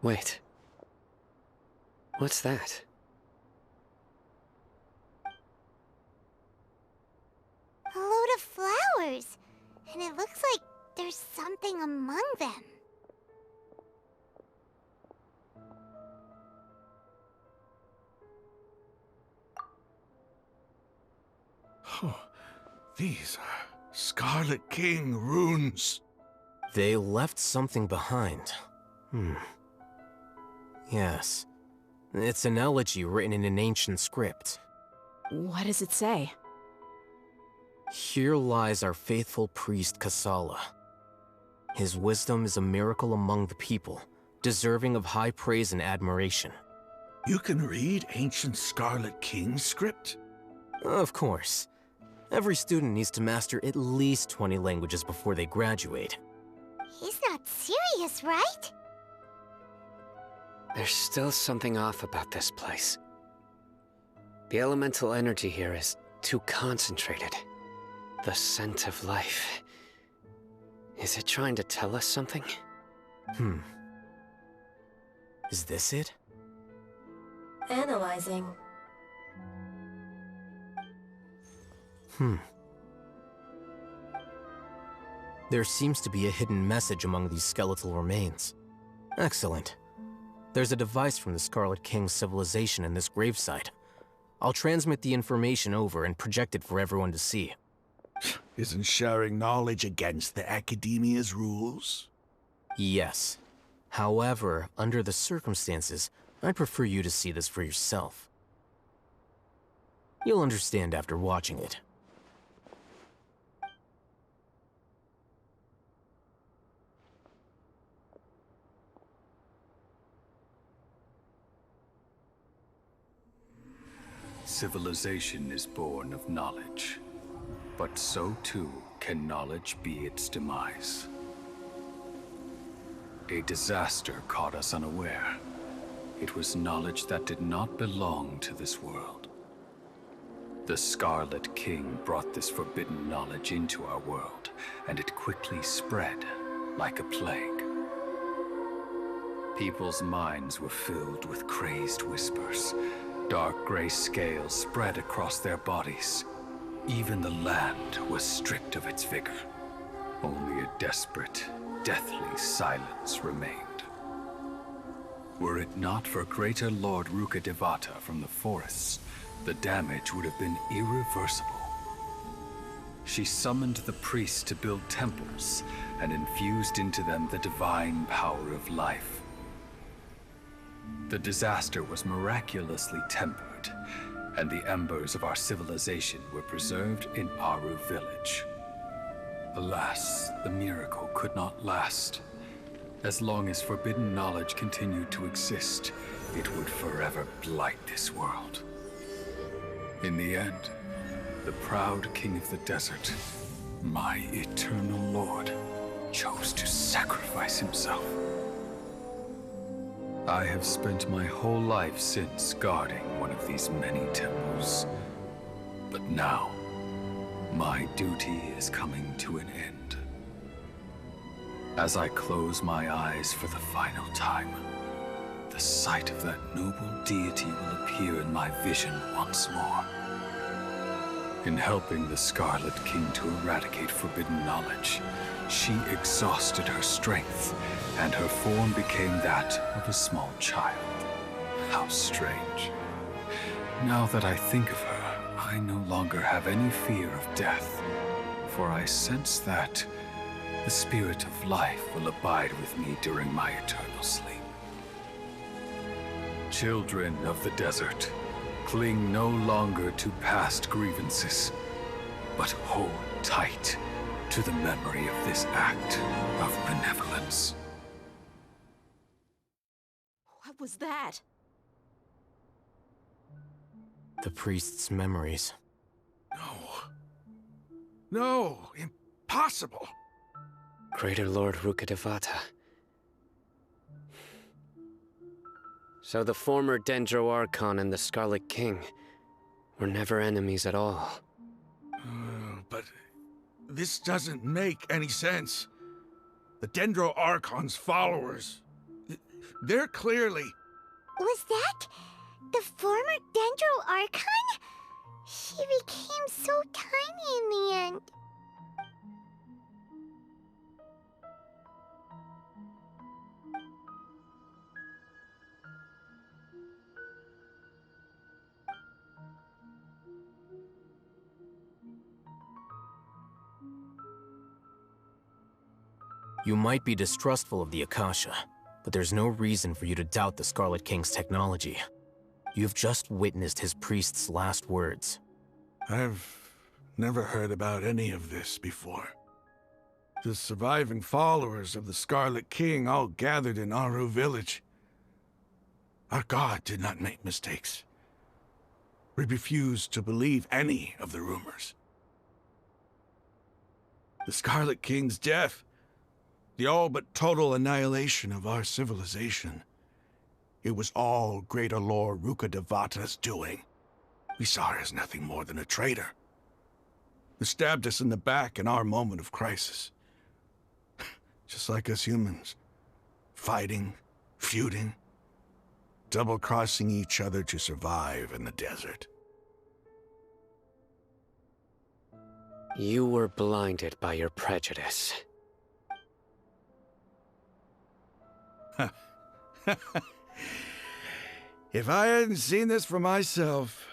Wait. What's that? A load of flowers. And it looks like there's something among them. Oh, these are Scarlet King runes. They left something behind. Yes. It's an elegy written in an ancient script. What does it say? Here lies our faithful priest Kasala. His wisdom is a miracle among the people, deserving of high praise and admiration. You can read ancient Scarlet King script? Of course. Every student needs to master at least 20 languages before they graduate. He's not serious, right? There's still something off about this place. The elemental energy here is too concentrated. The scent of life. Is it trying to tell us something? Is this it? Analyzing. There seems to be a hidden message among these skeletal remains. Excellent. There's a device from the Scarlet King's civilization in this gravesite. I'll transmit the information over and project it for everyone to see. Isn't sharing knowledge against the Academia's rules? Yes. However, under the circumstances, I'd prefer you to see this for yourself. You'll understand after watching it. Civilization is born of knowledge, but so too can knowledge be its demise. A disaster caught us unaware. It was knowledge that did not belong to this world. The Scarlet King brought this forbidden knowledge into our world, and it quickly spread like a plague. People's minds were filled with crazed whispers. Dark gray scales spread across their bodies. Even the land was stripped of its vigor. Only a desperate, deathly silence remained. Were it not for greater Lord Rukkhadevata from the forests, the damage would have been irreversible. She summoned the priests to build temples and infused into them the divine power of life. The disaster was miraculously tempered, and the embers of our civilization were preserved in NARU village. Alas, the miracle could not last. As long as forbidden knowledge continued to exist, it would forever blight this world. In the end, the proud king of the desert, my eternal lord, chose to sacrifice himself. I have spent my whole life since guarding one of these many temples. But now, my duty is coming to an end. As I close my eyes for the final time, the sight of that noble deity will appear in my vision once more. In helping the Scarlet King to eradicate forbidden knowledge, she exhausted her strength, and her form became that of a small child. How strange. Now that I think of her, I no longer have any fear of death, for I sense that the spirit of life will abide with me during my eternal sleep. Children of the desert, cling no longer to past grievances, but hold tight to the memory of this act of benevolence. What was that? The priest's memories. No, impossible. Greater Lord Rukkhadevata. So the former Dendro Archon and the Scarlet King were never enemies at all. But this doesn't make any sense. The Dendro Archon's followers, They're clearly... Was that the former Dendro Archon? She became so tiny in the end. You might be distrustful of the Akasha, but there's no reason for you to doubt the Scarlet King's technology. You've just witnessed his priest's last words. I've never heard about any of this before. The surviving followers of the Scarlet King all gathered in NARU village. Our god did not make mistakes. We refused to believe any of the rumors. The Scarlet King's death, the all but total annihilation of our civilization, it was all Greater Lord Rukkhadevata's doing. We saw her as nothing more than a traitor, who stabbed us in the back in our moment of crisis. Just like us humans, fighting, feuding, double-crossing each other to survive in the desert. You were blinded by your prejudice. If I hadn't seen this for myself,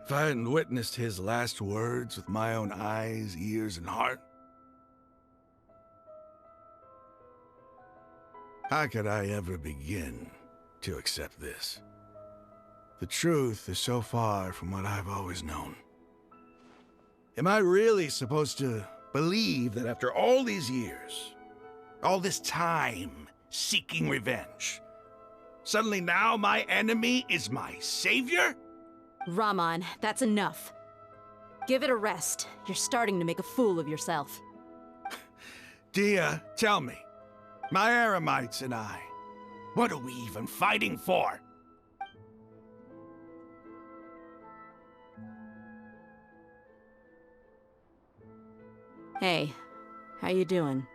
if I hadn't witnessed his last words with my own eyes, ears, and heart, how could I ever begin to accept this? The truth is so far from what I've always known. Am I really supposed to believe that after all these years, all this time seeking revenge, suddenly now my enemy is my savior? Raman, that's enough. Give it a rest. You're starting to make a fool of yourself. Dia, tell me, my Eremites and I, what are we even fighting for? Hey, how you doing?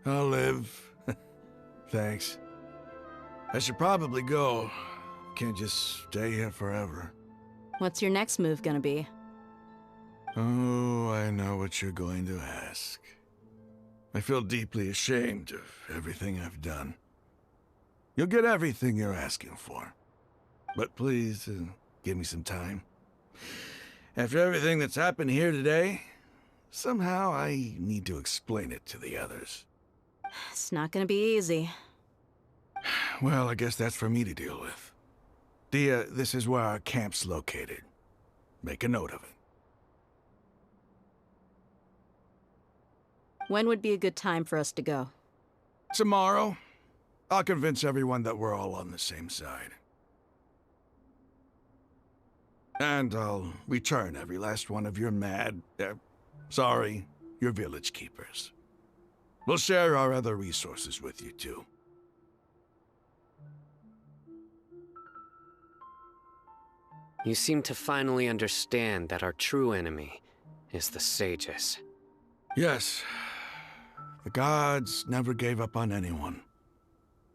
I'll live. Thanks. I should probably go. Can't just stay here forever. What's your next move gonna be? Oh, I know what you're going to ask. I feel deeply ashamed of everything I've done. You'll get everything you're asking for. But please, give me some time. After everything that's happened here today, somehow I need to explain it to the others. It's not gonna be easy. Well, I guess that's for me to deal with. Dia, this is where our camp's located. Make a note of it. When would be a good time for us to go? Tomorrow, I'll convince everyone that we're all on the same side. And I'll return every last one of your your village keepers. We'll share our other resources with you, too. You seem to finally understand that our true enemy is the sages. Yes. The gods never gave up on anyone.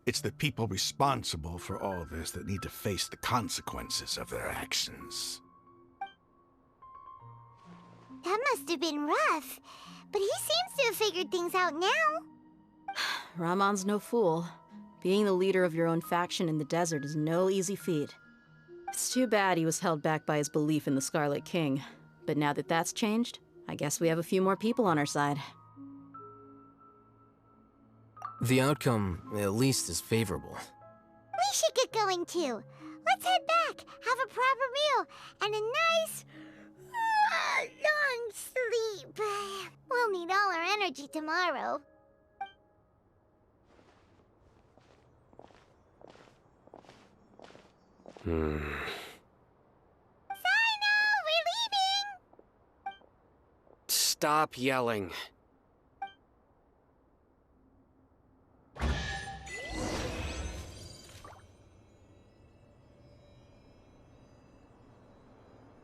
It's the people responsible for all this that need to face the consequences of their actions. That must have been rough, but he seems to have figured things out now. Ramon's no fool. Being the leader of your own faction in the desert is no easy feat. It's too bad he was held back by his belief in the Scarlet King. But now that that's changed, I guess we have a few more people on our side. The outcome, at least, is favorable. We should get going too. Let's head back, have a proper meal, and a nice, long sleep. We'll need all our energy tomorrow. Hmm. Sino, we're leaving! Stop yelling.